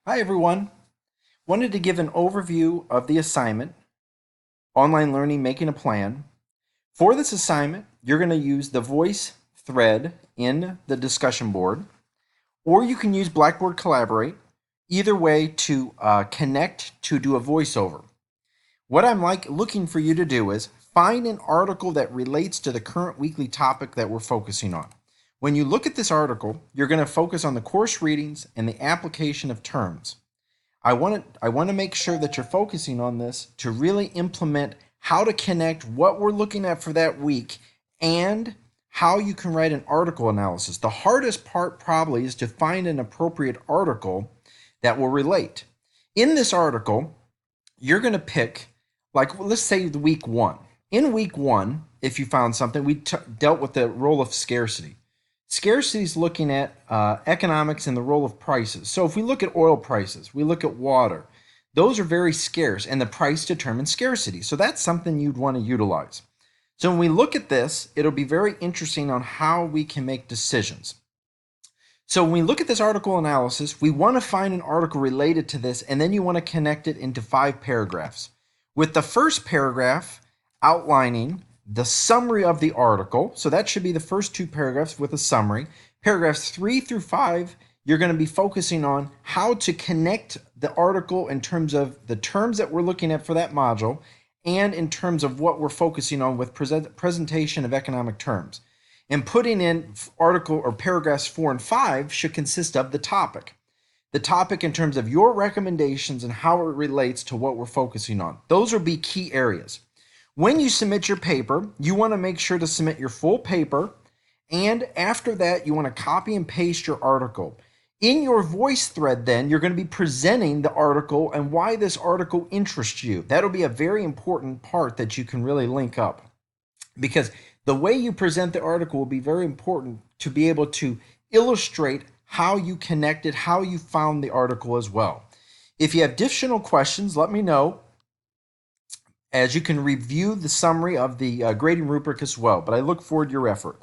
Hi everyone. Wanted to give an overview of the assignment, Online Learning Making a Plan. For this assignment, you're going to use the voice thread in the discussion board, or you can use Blackboard Collaborate, either way to connect to do a voiceover. What I'm looking for you to do is find an article that relates to the current weekly topic that we're focusing on. When you look at this article, you're going to focus on the course readings and the application of terms. I want to make sure that you're focusing on this to really implement how to connect what we're looking at for that week and how you can write an article analysis. The hardest part probably is to find an appropriate article that will relate. In this article, you're going to pick, like, let's say the week one. In week one, if you found something, we dealt with the role of scarcity. Scarcity is looking at economics and the role of prices. So if we look at oil prices, we look at water, those are very scarce and the price determines scarcity. So that's something you'd want to utilize. So when we look at this, it'll be very interesting on how we can make decisions. So when we look at this article analysis, we want to find an article related to this, and then you want to connect it into 5 paragraphs. With the first paragraph outlining the summary of the article, so that should be the first 2 paragraphs with a summary. Paragraphs 3 through 5, you're going to be focusing on how to connect the article in terms of the terms that we're looking at for that module and in terms of what we're focusing on with presentation of economic terms. And putting in article or paragraphs 4 and 5 should consist of the topic. The topic in terms of your recommendations and how it relates to what we're focusing on. Those will be key areas. When you submit your paper, you want to make sure to submit your full paper, and after that, you want to copy and paste your article. In your voice thread, then, you're going to be presenting the article and why this article interests you. That'll be a very important part that you can really link up, because the way you present the article will be very important to be able to illustrate how you connected, how you found the article as well. If you have additional questions, let me know, as you can review the summary of the grading rubric as well. But I look forward to your effort.